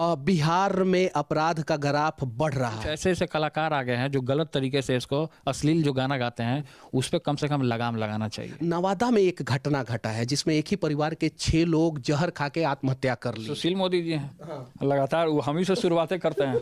बिहार में अपराध का ग्राफ बढ़ रहा है। ऐसे ऐसे कलाकार आ गए हैं जो गलत तरीके से इसको अश्लील जो गाना गाते हैं उस पर कम से कम लगाम लगाना चाहिए। नवादा में एक घटना घटा है जिसमें एक ही परिवार के 6 लोग जहर खा के आत्महत्या कर ली। सुशील मोदी जी हैं, लगातार वो हम ही से शुरुआतें करते हैं।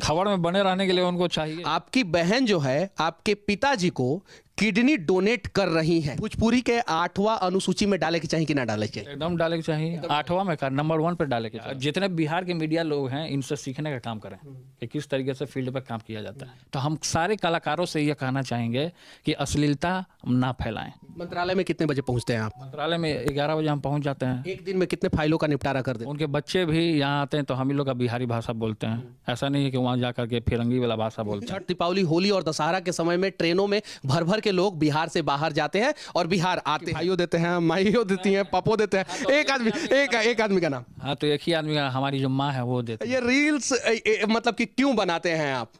खबर में बने रहने के लिए उनको चाहिए। आपकी बहन जो है आपके पिताजी को किडनी डोनेट कर रही है। भोजपुरी के 8वां अनुसूची में डाले के चाहिए कि ना डाले चाहिए? एकदम डाले के चाहिए। 8वां में नंबर 1 पे डाले के चाहिए। जितने बिहार के मीडिया लोग हैं इनसे सीखने का काम करें कि किस तरीके से फील्ड पर काम किया जाता है। तो हम सारे कलाकारों से ये कहना चाहेंगे कि अश्लीलता ना फैलाएं। मंत्रालय में कितने बजे पहुंचते हैं आप? मंत्रालय में 11 बजे हम पहुंच जाते हैं। एक दिन में कितने फाइलों का निपटारा कर देते? उनके बच्चे भी यहाँ आते हैं तो हम ही लोग का बिहारी भाषा बोलते हैं। ऐसा नहीं है कि वहाँ जाकर के फिरंगी वाला भाषा बोलते हैं। छठ, दीपावली, होली और दशहरा के समय में ट्रेनों में भर भर के लोग बिहार से बाहर जाते हैं और बिहार आते हैं। भाइयों देते हैं, माइयों देती हैं, पपो देते हैं। एक आदमी का नाम? हाँ, तो एक ही आदमी का, हमारी जो माँ है वो देते हैं। ये रील्स मतलब कि क्यों बनाते हैं आप?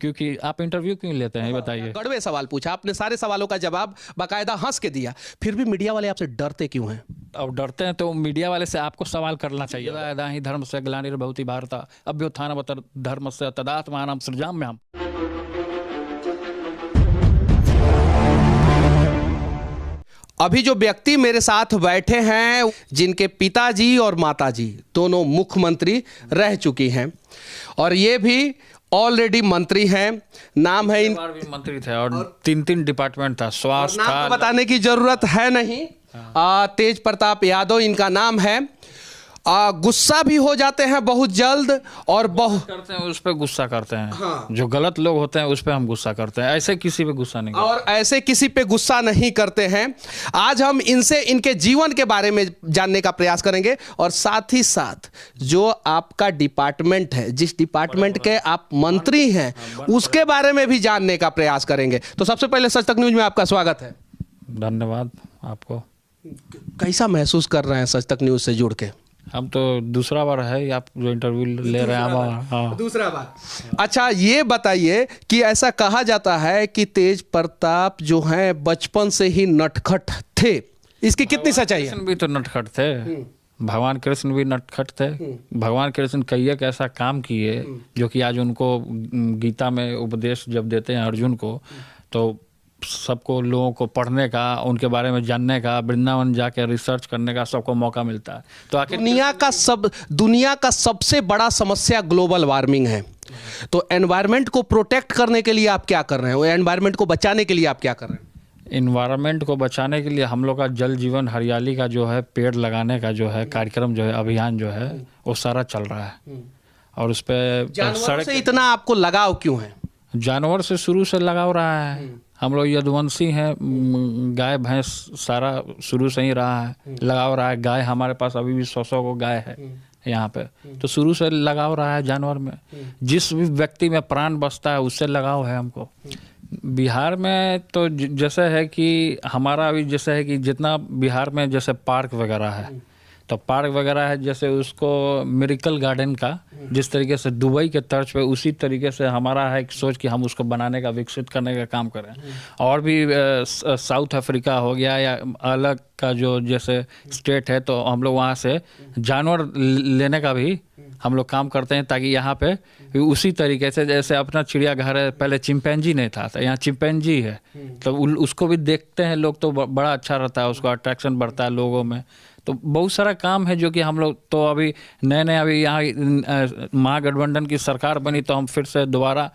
क्योंकि आप इंटरव्यू क्यों लेते हैं ये बताइए। कड़वे सवाल पूछा आपने, सारे सवालों का जवाब बाकायदा हंस के दिया, फिर भी मीडिया वाले आपसे डरते क्यों हैं? अब डरते हैं तो मीडिया वाले से आपको सवाल करना चाहिए। यदा ही धर्म से ग्लानिर्भवति भारत अभ्युत्थानमत धर्म से तदात्मानं सृजाम्यहम्। अभी जो व्यक्ति मेरे साथ बैठे हैं जिनके पिताजी और माताजी दोनों मुख्यमंत्री रह चुकी हैं और ये भी ऑलरेडी मंत्री हैं। नाम है भी मंत्री थे और 3 डिपार्टमेंट था, स्वास्थ्य था। नाम तो बताने की जरूरत है नहीं। तेज प्रताप यादव इनका नाम है। गुस्सा भी हो जाते हैं बहुत जल्द और बहुत करते हैं, उस पर गुस्सा करते हैं। हाँ। जो गलत लोग होते हैं उस पर हम गुस्सा करते हैं, ऐसे किसी पे गुस्सा नहीं करते। और ऐसे किसी पे गुस्सा नहीं करते हैं। आज हम इनसे इनके जीवन के बारे में जानने का प्रयास करेंगे और साथ ही साथ जो आपका डिपार्टमेंट है, जिस डिपार्टमेंट के आप मंत्री हैं, उसके बारे में भी जानने का प्रयास करेंगे। तो सबसे पहले सच तक न्यूज में आपका स्वागत है। धन्यवाद आपको। कैसा महसूस कर रहे हैं सच तक न्यूज से जुड़ के? हम तो दूसरा बार है आप जो इंटरव्यू ले रहे हैं। हाँ, दूसरा बार। अच्छा, ये बताइए कि ऐसा कहा जाता है कि तेज प्रताप जो हैं बचपन से ही नटखट थे, इसकी कितनी सच्चाई है? कृष्ण भी तो नटखट थे। भगवान कृष्ण भी नटखट थे। भगवान कृष्ण कई एक ऐसा काम किए जो कि आज उनको गीता में उपदेश जब देते हैं अर्जुन को, तो सबको लोगों को पढ़ने का, उनके बारे में जानने का, वृंदावन जाके रिसर्च करने का सबको मौका मिलता है। तो आखिर दुनिया का सबसे बड़ा समस्या ग्लोबल वार्मिंग है। तो एनवायरनमेंट को प्रोटेक्ट करने के लिए आप क्या कर रहे हैं? एनवायरनमेंट को बचाने के लिए आप क्या कर रहे हैं? इन्वायरमेंट को बचाने के लिए हम लोग का जल जीवन हरियाली का जो है, पेड़ लगाने का जो है कार्यक्रम जो है, अभियान जो है, वो सारा चल रहा है। और उस पर जानवरों से इतना आपको लगाव क्यों है? जानवर से शुरू से लगाव रहा है। हम लोग यदुवंशी हैं, गाय भैंस सारा शुरू से ही रहा है, लगाव रहा है। गाय हमारे पास अभी भी 100 को गाय है यहाँ पे, तो शुरू से लगाव रहा है जानवर में। जिस भी व्यक्ति में प्राण बसता है उससे लगाव है हमको। बिहार में तो जैसे है कि हमारा अभी जैसे है कि जितना बिहार में जैसे पार्क वगैरह है, तो पार्क वगैरह है जैसे उसको मिरेकल गार्डन का जिस तरीके से दुबई के तर्ज पे, उसी तरीके से हमारा है कि सोच कि हम उसको बनाने का, विकसित करने का काम करें। और भी साउथ अफ्रीका हो गया या अलग का जो जैसे स्टेट है, तो हम लोग वहाँ से जानवर लेने का भी हम लोग काम करते हैं, ताकि यहाँ पे उसी तरीके से जैसे अपना चिड़ियाघर है, पहले चिंपैंजी नहीं था, तो यहाँ चिंपैंजी है, तो उसको भी देखते हैं लोग, तो बड़ा अच्छा रहता है, उसको अट्रैक्शन बढ़ता है लोगों में। तो बहुत सारा काम है जो कि हम लोग तो अभी नए अभी यहाँ महागठबंधन की सरकार बनी तो हम फिर से दोबारा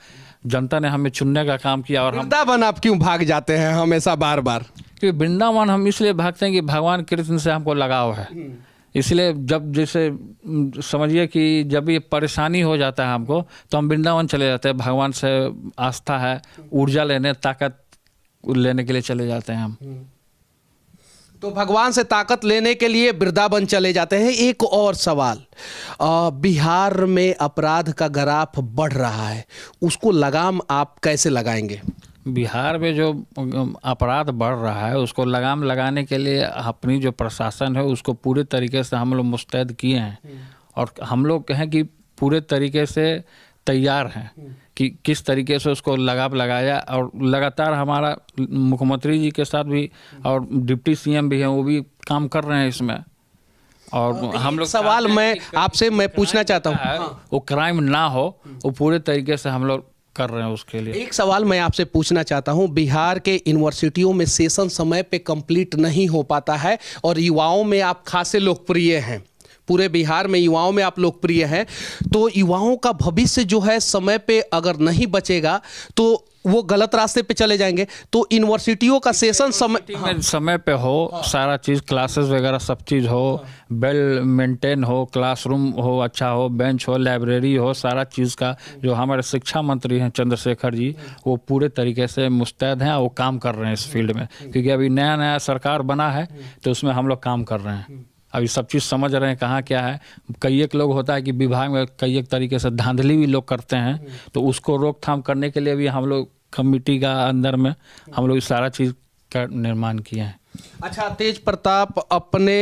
जनता ने हमें चुनने का काम किया। और वृंदावन आप क्यों भाग जाते हैं हमेशा बार बार? क्योंकि वृंदावन हम इसलिए भागते हैं कि भगवान कृष्ण से हमको लगाव है। इसलिए जब जैसे समझिए कि जब ये परेशानी हो जाता है हमको, तो हम वृंदावन चले जाते हैं। भगवान से आस्था है, ऊर्जा लेने, ताकत लेने के लिए चले जाते हैं हम। तो भगवान से ताकत लेने के लिए वृंदावन चले जाते हैं। एक और सवाल, बिहार में अपराध का ग्राफ बढ़ रहा है, उसको लगाम आप कैसे लगाएंगे? बिहार में जो अपराध बढ़ रहा है उसको लगाम लगाने के लिए अपनी जो प्रशासन है उसको पूरे तरीके से हम लोग मुस्तैद किए हैं। और हम लोग कहें कि पूरे तरीके से तैयार हैं कि किस तरीके से उसको लगाम लगाया। और लगातार हमारा मुख्यमंत्री जी के साथ भी और डिप्टी सीएम भी हैं, वो भी काम कर रहे हैं इसमें। और हम लोग सवाल मैं आपसे मैं पूछना चाहता हूँ, वो क्राइम ना हो, वो पूरे तरीके से हम लोग कर रहे हैं उसके लिए। एक सवाल मैं आपसे पूछना चाहता हूं, बिहार के यूनिवर्सिटियों में सेशन समय पे कंप्लीट नहीं हो पाता है और युवाओं में आप खासे लोकप्रिय हैं, पूरे बिहार में युवाओं में आप लोकप्रिय हैं, तो युवाओं का भविष्य जो है समय पे अगर नहीं बचेगा तो वो गलत रास्ते पे चले जाएंगे। तो यूनिवर्सिटियों का सेशन समय पे हो, सारा चीज़ क्लासेस वगैरह सब चीज़ हो, वेल मेंटेन हो, क्लासरूम हो अच्छा हो, बेंच हो, लाइब्रेरी हो, सारा चीज़ का जो हमारे शिक्षा मंत्री हैं चंद्रशेखर जी, वो पूरे तरीके से मुस्तैद हैं, वो काम कर रहे हैं इस फील्ड में, क्योंकि अभी नया नया सरकार बना है तो उसमें हम लोग काम कर रहे हैं, अभी सब चीज़ समझ रहे हैं कहाँ क्या है। कई एक लोग होता है कि विभाग में कई एक तरीके से धांधली भी लोग करते हैं, तो उसको रोकथाम करने के लिए भी हम लोग कमेटी का अंदर में हम लोग सारा चीज़ का निर्माण किए हैं। अच्छा, तेज प्रताप अपने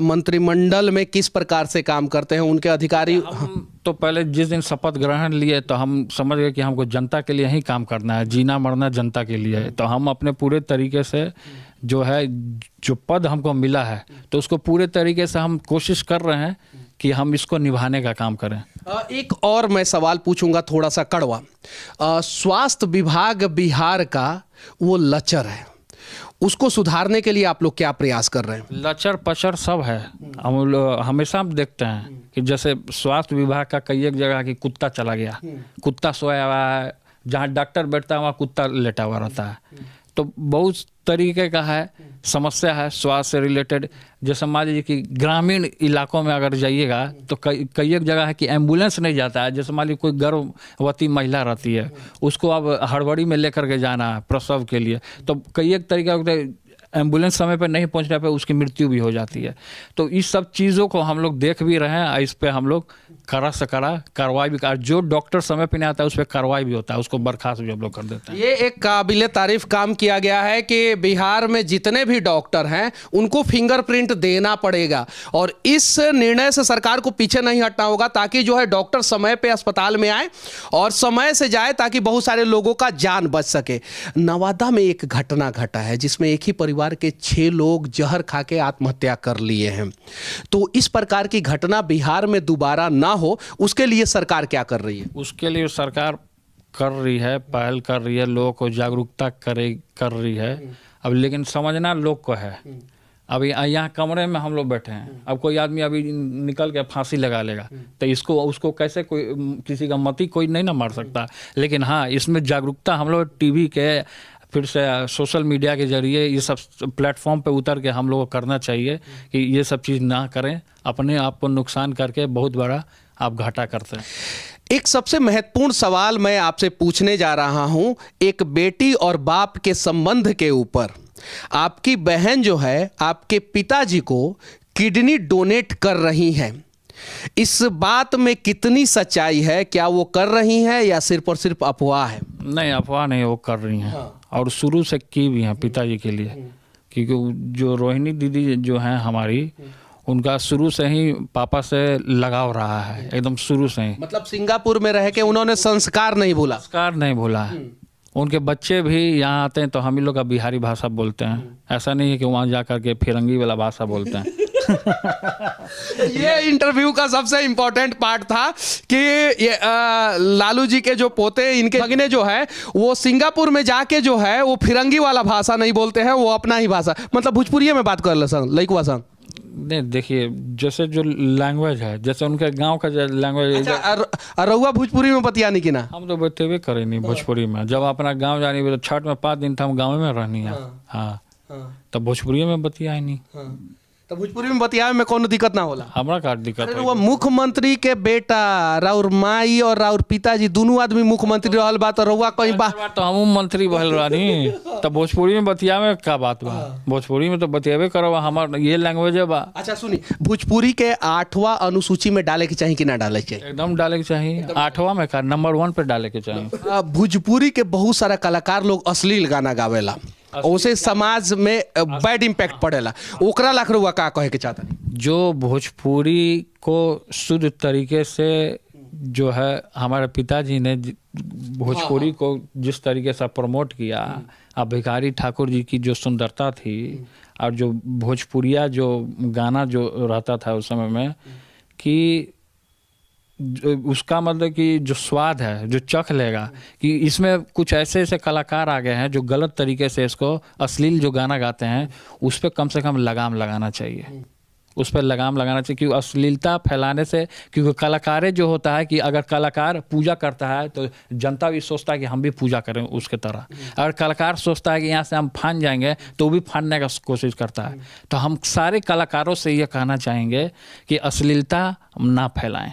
मंत्रिमंडल में किस प्रकार से काम करते हैं, उनके अधिकारी? हम तो पहले जिस दिन शपथ ग्रहण लिए तो हम समझ गए कि हमको जनता के लिए ही काम करना है, जीना मरना जनता के लिए है, तो हम अपने पूरे तरीके से जो है जो पद हमको मिला है तो उसको पूरे तरीके से हम कोशिश कर रहे हैं कि हम इसको निभाने का काम करें। एक और मैं सवाल पूछूंगा थोड़ा सा कड़वा। स्वास्थ्य विभाग बिहार का वो लचर है, उसको सुधारने के लिए आप लोग क्या प्रयास कर रहे हैं? लचर पचर सब है, हम लोग हमेशा देखते हैं कि जैसे स्वास्थ्य विभाग का कई एक जगह कि कुत्ता चला गया, कुत्ता सोया हुआ है, जहाँ डॉक्टर बैठता है वहाँ कुत्ता लेटा हुआ रहता है, तो बहुत तरीके का है समस्या है स्वास्थ्य से रिलेटेड। जैसे मान लीजिए कि ग्रामीण इलाकों में अगर जाइएगा तो कई एक जगह है कि एम्बुलेंस नहीं जाता है, जैसे मान लीजिए कोई गर्भवती महिला रहती है, उसको अब हड़बड़ी में लेकर के जाना है प्रसव के लिए, तो कई एक तरीका एम्बुलेंस समय पर नहीं पहुंचने पे उसकी मृत्यु भी हो जाती है। तो इस सब चीज़ों को हम लोग देख भी रहे हैं, इस पे हम लोग कड़ा से कड़ा कार्रवाई भी कर, जो डॉक्टर समय पे नहीं आता है उस पर कार्रवाई भी होता है, उसको बर्खास्त भी हम लोग कर देते हैं। ये एक काबिल तारीफ काम किया गया है कि बिहार में जितने भी डॉक्टर हैं उनको फिंगरप्रिंट देना पड़ेगा और इस निर्णय से सरकार को पीछे नहीं हटना होगा, ताकि जो है डॉक्टर समय पे अस्पताल में आए और समय से जाए, ताकि बहुत सारे लोगों का जान बच सके। नवादा में एक घटना घटा है जिसमें एक ही परिवार के 6 लोग जहर खा के आत्महत्या कर लिए हैं, तो इस प्रकार की घटना बिहार में दोबारा ना हो उसके लिए सरकार क्या कर रही है? उसके लिए सरकार कर रही है, पहल कर रही है, लोगों को जागरूकता कर रही है। अब लेकिन समझना लोग को है, अभी यहाँ कमरे में हम लोग बैठे हैं, अब कोई आदमी अभी निकल के फांसी लगा लेगा तो इसको उसको कैसे कोई किसी का मती कोई नहीं ना मार सकता। लेकिन हाँ, इसमें जागरूकता हम लोग टीवी के फिर से सोशल मीडिया के जरिए ये सब प्लेटफॉर्म पे उतर के हम लोगों को करना चाहिए कि ये सब चीज़ ना करें, अपने आप को नुकसान करके बहुत बड़ा आप घाटा करते हैं। एक सबसे महत्वपूर्ण सवाल मैं आपसे पूछने जा रहा हूं, एक बेटी और बाप के संबंध के ऊपर। आपकी बहन जो है आपके पिताजी को किडनी डोनेट कर रही हैं, इस बात में कितनी सच्चाई है? क्या वो कर रही हैं या सिर्फ और सिर्फ अफवाह है? नहीं, अफवाह नहीं, वो कर रही हैं। हाँ। और शुरू से की भी हैं पिताजी के लिए, क्योंकि जो रोहिणी दीदी जो हैं हमारी, उनका शुरू से ही पापा से लगाव रहा है, एकदम शुरू से ही। मतलब सिंगापुर में रह के उन्होंने संस्कार नहीं भूला है। उनके बच्चे भी यहाँ आते हैं तो हम ही लोग का बिहारी भाषा बोलते हैं, ऐसा नहीं है कि वहाँ जा कर के फिरंगी वाला भाषा बोलते हैं। ये इंटरव्यू का सबसे इंपॉर्टेंट पार्ट था कि ये लालू जी के जो पोते, इनके भगने जो है वो सिंगापुर में जाके जो है वो फिरंगी वाला भाषा नहीं बोलते हैं, वो अपना ही भाषा, मतलब भोजपुरी में बात कर लइकवा सन। नहीं, देखिए जैसे जो लैंग्वेज है, जैसे उनके गांव का लैंग्वेज। अच्छा, रउआ भोजपुरी में बतियानी कि ना? हम तो बतेबे करे नहीं भोजपुरी में, जब अपना गांव जानी तो छठ में 5 दिन था हम गाँव में रहनी है। हाँ, तब भोजपुरी में बतिया नहीं, तो भोजपुरी में बतियावे में कोनो दिक्कत ना होला? हमरा का दिक्कत है। वो मुख्यमंत्री के बेटा, राउर माई और राउर पिताजी दोनों आदमी मुख्यमंत्री रहल बा, तो रउआ कहीं बात तो हम मंत्री भल रानी, तो भोजपुरी में बतियावे का बात बा? भोजपुरी में तो बतियावे करो, हमार ये लैंग्वेज है बा। अच्छा सुनी, भोजपुरी के 8वां अनुसूची में डाले के चाहिए कि ना डाले के चाहिए? एकदम डाले के चाहिए, 8वां में का नंबर 1 पे डाले के चाहिए। भोजपुरी के बहुत सारा कलाकार लोग अश्लील गाना गावेला, उसे समाज में बैड इम्पैक्ट पड़ेला, ओकरा लाख रुआ का कहे के चाहता? जो भोजपुरी को शुद्ध तरीके से जो है हमारे पिताजी ने भोजपुरी को जिस तरीके से प्रमोट किया, अब भिखारी ठाकुर जी की जो सुंदरता थी, और जो भोजपुरिया जो गाना जो रहता था उस समय में कि उसका मतलब कि जो स्वाद है जो चख लेगा कि इसमें कुछ ऐसे ऐसे कलाकार आ गए हैं जो गलत तरीके से इसको अश्लील जो गाना गाते हैं उस पर कम से कम लगाम लगाना चाहिए, उस पर लगाम लगाना चाहिए। क्योंकि अश्लीलता फैलाने से, क्योंकि कलाकारें जो होता है कि अगर कलाकार पूजा करता है तो जनता भी सोचता है कि हम भी पूजा करें उसके तरह। अगर कलाकार सोचता है कि यहाँ से हम फान जाएंगे तो वो भी फानने का कोशिश करता है। तो हम सारे कलाकारों से ये कहना चाहेंगे कि अश्लीलता ना फैलाएं।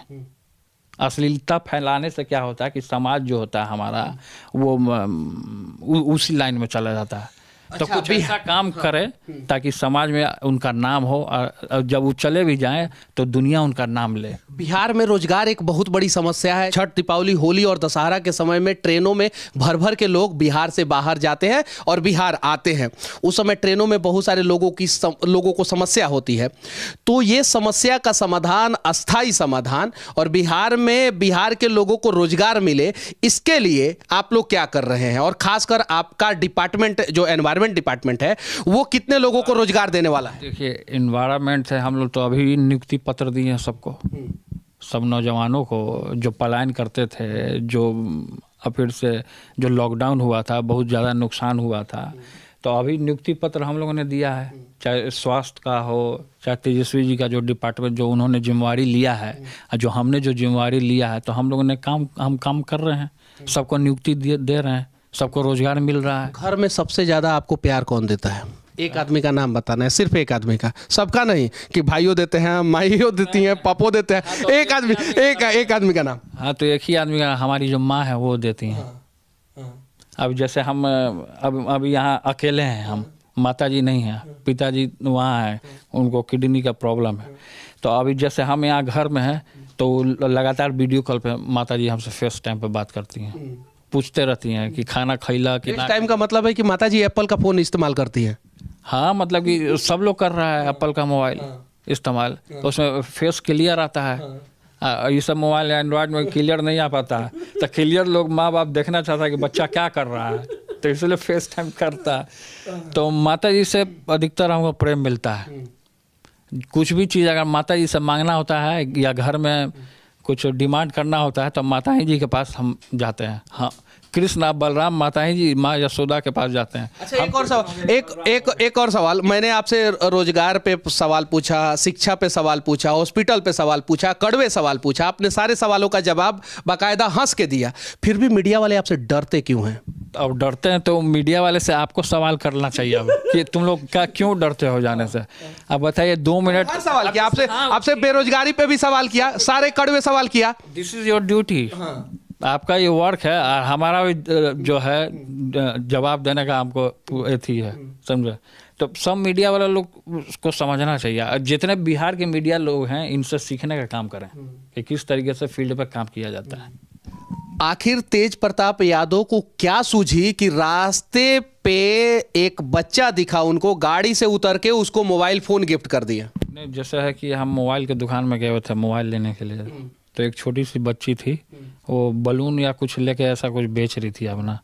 अश्लीलता फैलाने से क्या होता है कि समाज जो होता है हमारा वो उसी लाइन में चला जाता है। तो कुछ ऐसा काम करे ताकि समाज में उनका नाम हो और जब वो चले भी जाएं तो दुनिया उनका नाम ले। बिहार में रोजगार एक बहुत बड़ी समस्या है। छठ, दीपावली, होली और दशहरा के समय में ट्रेनों में भर भर के लोग बिहार से बाहर जाते हैं और बिहार आते हैं। उस समय ट्रेनों में बहुत सारे लोगों को समस्या होती है। तो ये समस्या का समाधान, अस्थायी समाधान, और बिहार के लोगों को रोजगार मिले, इसके लिए आप लोग क्या कर रहे हैं? और खासकर आपका डिपार्टमेंट जो एनवायरमेंट डिपार्टमेंट है वो कितने लोगों को रोजगार देने वाला है? देखिए, एनवायरमेंट से हम लोग तो अभी नियुक्ति पत्र दिए हैं सबको, सब नौजवानों को जो पलायन करते थे, जो फिर से जो लॉकडाउन हुआ था, बहुत ज़्यादा नुकसान हुआ था, तो अभी नियुक्ति पत्र हम लोगों ने दिया है। चाहे स्वास्थ्य का हो, चाहे तेजस्वी जी का जो डिपार्टमेंट जो उन्होंने जिम्मेवारी लिया है, जो हमने जो जिम्मेवारी लिया है, तो हम लोगों ने काम कर रहे हैं, सबको नियुक्ति दे रहे हैं, सबको रोजगार मिल रहा है। घर में सबसे ज्यादा आपको प्यार कौन देता है? एक आदमी का नाम बताना है, सिर्फ एक आदमी का, सबका नहीं कि भाइयों देते हैं, माइयों देती हैं, पापो देते हैं। तो एक आदमी का नाम। हाँ, तो एक ही आदमी का, हमारी जो माँ है वो देती हैं। अब जैसे हम अब यहाँ अकेले हैं, हम माता जी नहीं हैं, पिताजी वहाँ हैं, उनको किडनी का प्रॉब्लम है। तो अभी जैसे हम यहाँ घर में हैं तो लगातार वीडियो कॉल पे माता जी हमसे फेस टाइम पे बात करती हैं, पूछते रहती हैं कि खाना खैला कि इस टाइम का मतलब है कि माताजी एप्पल का फोन इस्तेमाल करती है। हाँ, मतलब कि सब लोग कर रहा है एप्पल का मोबाइल इस्तेमाल, तो उसमें फेस क्लियर आता है। ये सब मोबाइल एंड्रॉयड में क्लियर नहीं आ पाता है, तो क्लियर लोग माँ बाप देखना चाहता है कि बच्चा क्या कर रहा है, तो इसलिए फेस टाइम करता है। तो माता जी से अधिकतर हमको प्रेम मिलता है। कुछ भी चीज़ अगर माता जी से मांगना होता है या घर में कुछ डिमांड करना होता है तो माता जी के पास हम जाते हैं। हाँ, कृष्ण बलराम माता जी माँ यशोदा के पास जाते हैं। अच्छा, एक और सवाल मैंने आपसे रोजगार पे सवाल पूछा, शिक्षा पे सवाल पूछा, हॉस्पिटल पे सवाल पूछा, कड़वे सवाल पूछा, आपने सारे सवालों का जवाब बाकायदा हंस के दिया, फिर भी मीडिया वाले आपसे डरते क्यों हैं? अब डरते हैं तो मीडिया वाले से आपको सवाल करना चाहिए अब कि तुम लोग क्या क्यों डरते हो जाने से। अब बताइए, 2 मिनट सवाल किया आपसे बेरोजगारी पे भी सवाल किया, सारे कड़वे सवाल किया। दिस इज योर ड्यूटी, आपका ये वर्क है, और हमारा भी जो है जवाब देने का हमको एथी है, समझे। तो सब मीडिया वाले लोग को समझना चाहिए, जितने बिहार के मीडिया लोग हैं इनसे सीखने का काम करें कि किस तरीके से फील्ड पर काम किया जाता है। आखिर तेज प्रताप यादव को क्या सूझी कि रास्ते पे एक बच्चा दिखा उनको, गाड़ी से उतर के उसको मोबाइल फोन गिफ्ट कर दिया? नहीं, जैसे है कि हम मोबाइल के दुकान में गए हुए थे मोबाइल लेने के लिए, तो एक छोटी सी बच्ची थी, वो बलून या कुछ लेके ऐसा कुछ बेच रही थी अपना,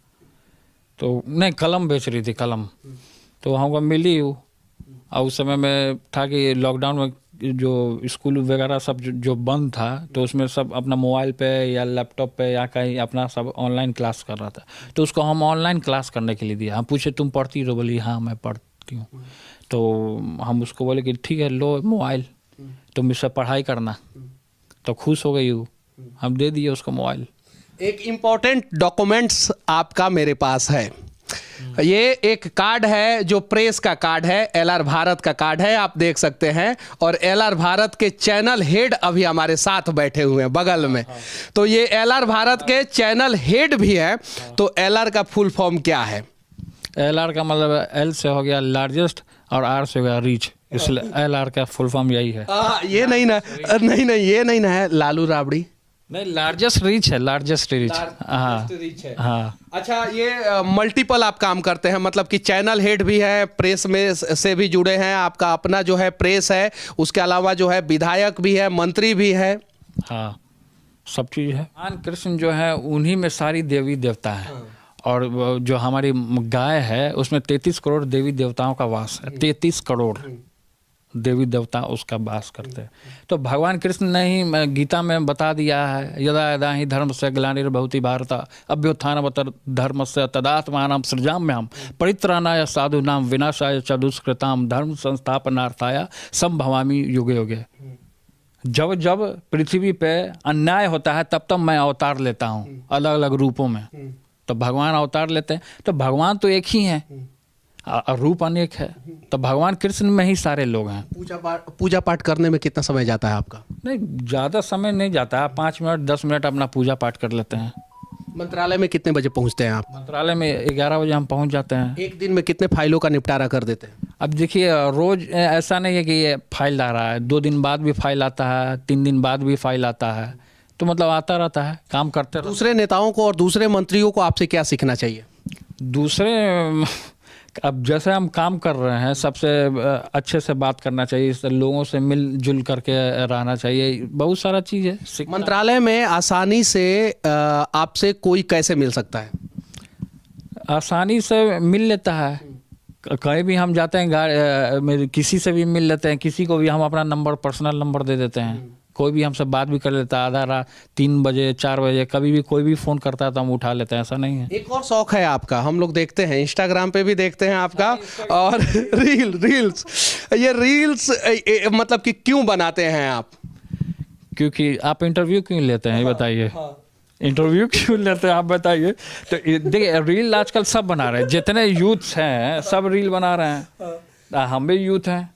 तो नहीं कलम बेच रही थी, कलम। तो हमको मिली वो, और उस समय में था कि लॉकडाउन में जो स्कूल वगैरह सब जो बंद था, तो उसमें सब अपना मोबाइल पे या लैपटॉप पे या कहीं अपना सब ऑनलाइन क्लास कर रहा था। तो उसको हम ऑनलाइन क्लास करने के लिए दिया। हम पूछे तुम पढ़ती हो? बोली हाँ मैं पढ़ती हूँ। तो हम उसको बोले कि ठीक है लो मोबाइल, तुम इससे पढ़ाई करना। तो खुश हो गई वो, हम दे दिए उसको मोबाइल। एक इम्पोर्टेंट डॉक्यूमेंट्स आपका मेरे पास है, ये एक कार्ड है जो प्रेस का कार्ड है, एलआर भारत का कार्ड है, आप देख सकते हैं। और एलआर भारत के चैनल हेड अभी हमारे साथ बैठे हुए हैं बगल में। तो ये एलआर भारत के चैनल हेड भी है। तो एलआर का फुल फॉर्म क्या है? एलआर का मतलब एल से हो गया लार्जेस्ट और आर से हो गया रीच, इसलिए एलआर का फुल फॉर्म यही है। ये नहीं ना, नहीं ये नहीं ना है लालू राबड़ी? नहीं, लार्जेस्ट रीच है, लार्जेस्ट रीच। हाँ हाँ। अच्छा, ये मल्टीपल आप काम करते हैं, मतलब कि चैनल हेड भी है, प्रेस में से भी जुड़े हैं, आपका अपना जो है प्रेस है, उसके अलावा जो है विधायक भी है, मंत्री भी है। हाँ, सब चीज़ है। भगवान कृष्ण जो है उन्हीं में सारी देवी देवता है, और जो हमारी गाय है उसमें 33 करोड़ देवी देवताओं का वास है। 33 करोड़ देवी देवता उसका वास करते हैं। तो भगवान कृष्ण ने ही गीता में बता दिया है, यदा यदा ही धर्म से ग्लानिर्भवति भारत अभ्युत्थानमत धर्म से तदात्मानं सृजाम्यहम् परित्राणाय साधूनां विनाशाय च दुष्कृतां धर्म संस्थापनार्थाय संभवामि युगे युगे। जब जब पृथ्वी पे अन्याय होता है तब तब मैं अवतार लेता हूँ अलग अलग रूपों में। तो भगवान अवतार लेते हैं, तो भगवान तो एक ही हैं, रूप अनेक है। तो भगवान कृष्ण में ही सारे लोग हैं। पूजा पाठ करने में कितना समय जाता है आपका? नहीं, ज़्यादा समय नहीं जाता है, 5 मिनट 10 मिनट अपना पूजा पाठ कर लेते हैं। मंत्रालय में कितने बजे पहुंचते हैं आप? मंत्रालय में 11 बजे हम पहुंच जाते हैं। एक दिन में कितने फाइलों का निपटारा कर देते हैं? अब देखिए, रोज ऐसा नहीं है कि ये फाइल आ रहा है, 2 दिन बाद भी फाइल आता है, 3 दिन बाद भी फाइल आता है, तो मतलब आता रहता है, काम करते रहते हैं। दूसरे नेताओं को और दूसरे मंत्रियों को आपसे क्या सीखना चाहिए? दूसरे, अब जैसे हम काम कर रहे हैं, सबसे अच्छे से बात करना चाहिए, लोगों से मिलजुल करके रहना चाहिए, बहुत सारा चीज़ है। मंत्रालय में आसानी से आपसे कोई कैसे मिल सकता है? आसानी से मिल लेता है, कहीं भी हम जाते हैं किसी से भी मिल लेते हैं, किसी को भी हम अपना नंबर, पर्सनल नंबर दे देते हैं, कोई भी हमसे बात भी कर लेता है। आधा रात 3 बजे 4 बजे कभी भी कोई भी फ़ोन करता है तो हम उठा लेते हैं, ऐसा नहीं है। एक और शौक है आपका, हम लोग देखते हैं इंस्टाग्राम पे भी देखते हैं आपका, और रील्स। ये रील्स मतलब कि क्यों बनाते हैं आप? क्योंकि आप इंटरव्यू क्यों लेते हैं, ये बताइए। इंटरव्यू क्यों लेते हैं आप बताइए। तो देखिए, रील आजकल सब बना रहे हैं, जितने यूथ्स हैं सब रील बना रहे हैं। हम भी यूथ हैं,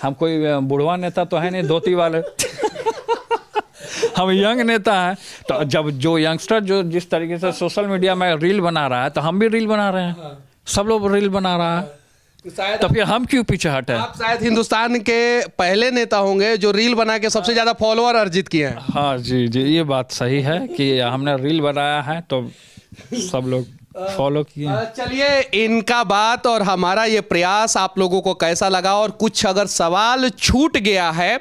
हम कोई बुढ़वा नेता तो है नहीं धोती वाले हम यंग नेता हैं। तो जब जो यंगस्टर जो जिस तरीके से सोशल मीडिया में रील बना रहा है, तो हम भी रील बना रहे हैं, सब लोग रील बना रहा है, तो फिर हम क्यों पीछे हटे? आप शायद हिंदुस्तान के पहले नेता होंगे जो रील बना के सबसे ज्यादा फॉलोअर अर्जित किए हैं। हाँ जी जी, ये बात सही है कि हमने रील बनाया है तो सब लोग फॉलो किए। चलिए, इनका बात और हमारा ये प्रयास आप लोगों को कैसा लगा, और कुछ अगर सवाल छूट गया है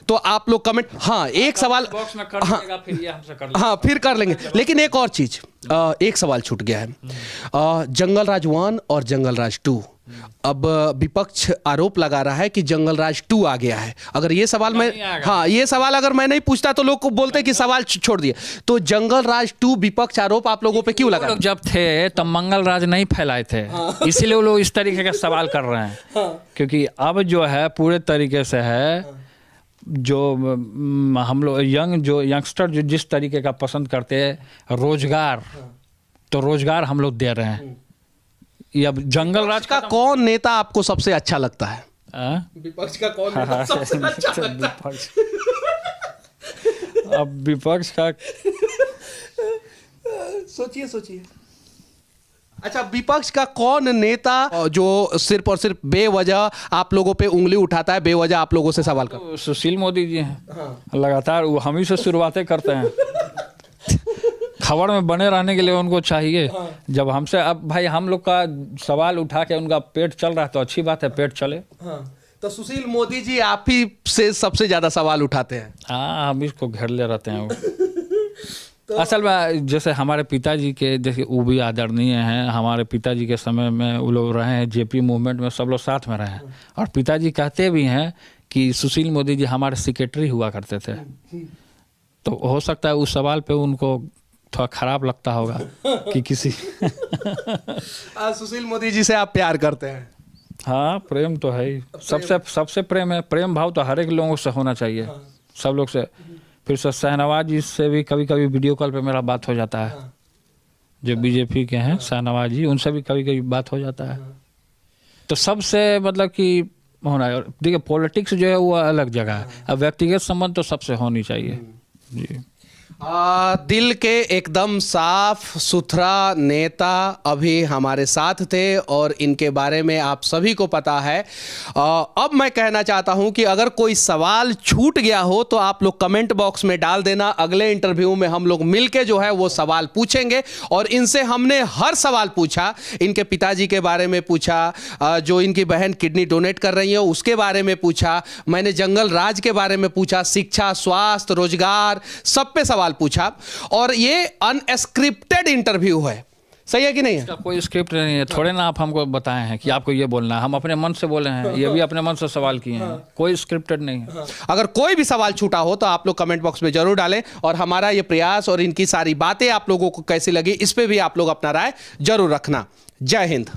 तो आप लोग कमेंट, हाँ एक सवाल बॉक्स में कर दीजिएगा, फिर ये हमसे कर लेंगे। हाँ फिर कर लेंगे। लेकिन एक और चीज, एक सवाल छूट गया है, जंगल राज 1 और जंगल राज 2। अब विपक्ष आरोप लगा रहा है कि जंगल राज 2 आ गया है। अगर ये सवाल ये सवाल अगर मैं नहीं पूछता तो लोग को बोलते कि सवाल छोड़ दिए। तो जंगल राज 2 विपक्ष आरोप आप लोगों पे क्यों लगा? लोग जब थे तब मंगल राज नहीं फैलाए थे, इसीलिए वो लोग इस तरीके का सवाल कर रहे हैं। क्योंकि अब जो है पूरे तरीके से है, जो हम लोग यंगस्टर जो जिस तरीके का पसंद करते हैं रोजगार, तो रोजगार हम लोग दे रहे हैं। अब जंगल राज का कौन नेता आपको सबसे अच्छा लगता है? विपक्ष का कौन नेता सबसे अच्छा लगता है? अब विपक्ष का सोचिए। अच्छा, विपक्ष का कौन नेता जो सिर्फ और सिर्फ बेवजह आप लोगों पे उंगली उठाता है, बेवजह आप लोगों से सवाल करता है? सुशील मोदी जी हैं। लगातार वो हम ही से शुरुआतें करते हैं। खबर में बने रहने के लिए उनको चाहिए। जब हमसे, अब भाई हम लोग का सवाल उठा के उनका पेट चल रहा है तो अच्छी बात है, पेट चले। तो सुशील मोदी जी आप ही से सबसे ज्यादा सवाल उठाते हैं? हाँ, हम इसको घेर ले रहते हैं वो। असल में जैसे हमारे पिताजी के, जैसे वो भी आदरणीय हैं, हमारे पिताजी के समय में वो लोग रहे हैं, जेपी मूवमेंट में सब लोग साथ में रहे हैं। और पिताजी कहते भी हैं कि सुशील मोदी जी हमारे सेक्रेटरी हुआ करते थे। तो हो सकता है उस सवाल पे उनको थोड़ा खराब लगता होगा कि किसी सुशील मोदी जी से आप प्यार करते हैं? हाँ, प्रेम तो है ही, सबसे प्रेम है। प्रेम भाव तो हर एक लोगों से होना चाहिए, सब लोग से। फिर शहनवाज जी से भी कभी कभी वीडियो कॉल पे मेरा बात हो जाता है, जो बीजेपी के हैं शहनवाज जी, उनसे भी कभी कभी बात हो जाता है। तो सबसे मतलब कि होना है। देखिए, पॉलिटिक्स जो है वो अलग जगह है, अब व्यक्तिगत संबंध तो सबसे होनी चाहिए जी। दिल के एकदम साफ सुथरा नेता अभी हमारे साथ थे, और इनके बारे में आप सभी को पता है। अब मैं कहना चाहता हूं कि अगर कोई सवाल छूट गया हो तो आप लोग कमेंट बॉक्स में डाल देना। अगले इंटरव्यू में हम लोग मिलके जो है वो सवाल पूछेंगे, और इनसे हमने हर सवाल पूछा। इनके पिताजी के बारे में पूछा, जो इनकी बहन किडनी डोनेट कर रही है उसके बारे में पूछा, मैंने जंगल राज के बारे में पूछा, शिक्षा, स्वास्थ्य, रोजगार, सब पे सवाल पूछा। और ये अनस्क्रिप्टेड इंटरव्यू है, सही है कि नहीं है? इसका कोई स्क्रिप्ट नहीं है, थोड़े ना आप हमको बताए हैं कि आपको ये बोलना है, हम अपने मन से बोले हैं, ये भी अपने मन से सवाल किए हैं, कोई स्क्रिप्टेड नहीं है। अगर कोई भी सवाल छूटा हो तो आप लोग कमेंट बॉक्स में जरूर डालें, और हमारा ये प्रयास और इनकी सारी बातें आप लोगों को कैसी लगी इस पे भी आप लोग अपना राय जरूर रखना। जय हिंद।